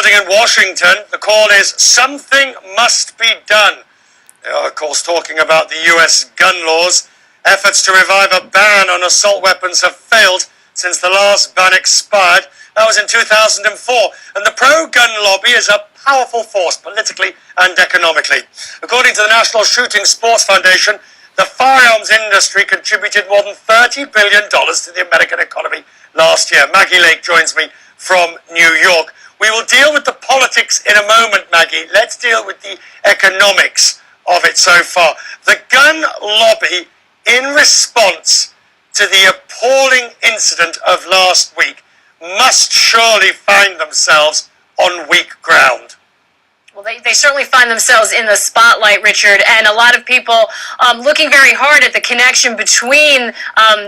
building in Washington. The call is something must be done. They are, of course, talking about the US gun laws. Efforts to revive a ban on assault weapons have failed since the last ban expired. That was in 2004. And the pro-gun lobby is a powerful force politically and economically. According to the National Shooting Sports Foundation, the firearms industry contributed more than $30 billion to the American economy last year. Maggie Lake joins me from New York. We will deal with the politics in a moment, Maggie. Let's deal with the economics of it so far. The gun lobby, in response to the appalling incident of last week, must surely find themselves on weak ground. Well, they certainly find themselves in the spotlight, Richard, and a lot of people looking very hard at the connection between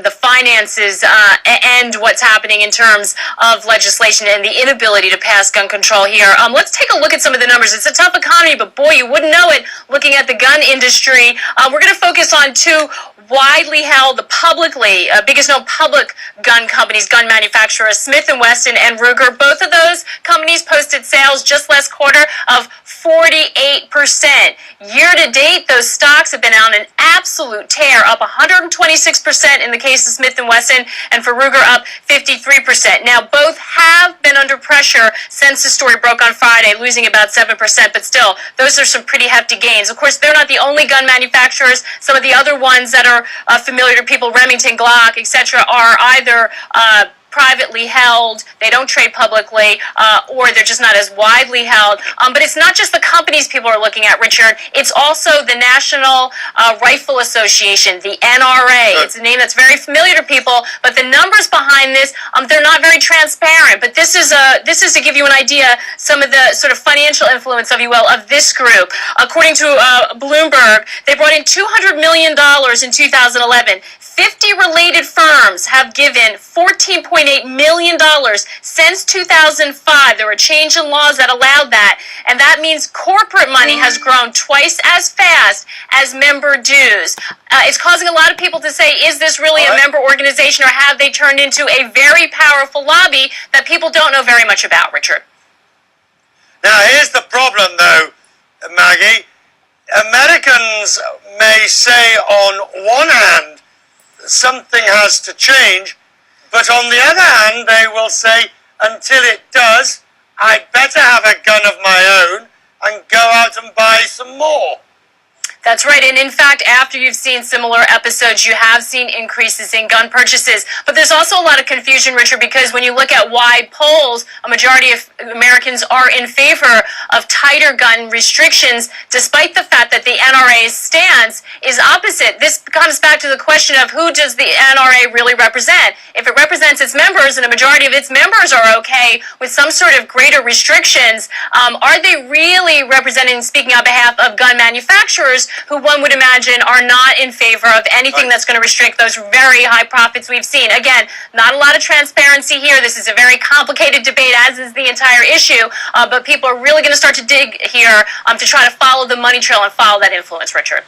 the finances and what's happening in terms of legislation and the inability to pass gun control here. Let's take a look at some of the numbers. It's a tough economy, but boy, you wouldn't know it looking at the gun industry. We're going to focus on two widely held, publicly, biggest known public gun companies, gun manufacturers, Smith & Wesson and Ruger. Both of those companies posted sales just last quarter of 48%. Year to date, those stocks have been on an absolute tear, up 126% in the case of Smith & Wesson, and for Ruger up 53%. Now, both have been under pressure since the story broke on Friday, losing about 7%, but still, those are some pretty hefty gains. Of course, they're not the only gun manufacturers. Some of the other ones that are familiar to people, Remington, Glock, etc., are either privately held, they don't trade publicly, or they're just not as widely held. But it's not just the companies people are looking at, Richard. It's also the National Rifle Association, the NRA. It's a name that's very familiar to people, but the numbers behind this, they're not very transparent. But this is to give you an idea, some of the sort of financial influence, if you will, of this group. According to Bloomberg, they brought in $200 million in 2011. 50 related firms have given $14.8 million since 2005. There were change in laws that allowed that, and that means corporate money has grown twice as fast as member dues. It's causing a lot of people to say, is this really a member organization, or have they turned into a very powerful lobby that people don't know very much about, Richard? Now, here's the problem, though, Maggie. Americans may say on one hand, something has to change, but on the other hand, they will say, until it does, I'd better have a gun of my own and go out and buy some more. That's right, and in fact, after you've seen similar episodes, you have seen increases in gun purchases. But there's also a lot of confusion, Richard, because when you look at wide polls, a majority of Americans are in favor of tighter gun restrictions, despite the fact that the NRA's stance is opposite. This comes back to the question of who does the NRA really represent? If it represents its members, and a majority of its members are okay with some sort of greater restrictions, are they really representing, speaking on behalf of gun manufacturers, who one would imagine are not in favor of anything that's going to restrict those very high profits we've seen? Again, not a lot of transparency here. This is a very complicated debate, as is the entire issue, but people are really going to start to dig here to try to follow the money trail and follow that influence, Richard.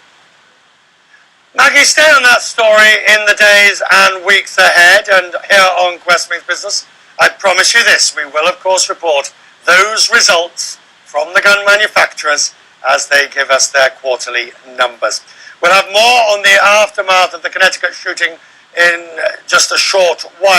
Maggie, stay on that story in the days and weeks ahead, and here on Quest Means Business, I promise you this, we will of course report those results from the gun manufacturers as they give us their quarterly numbers. We'll have more on the aftermath of the Connecticut shooting in just a short while.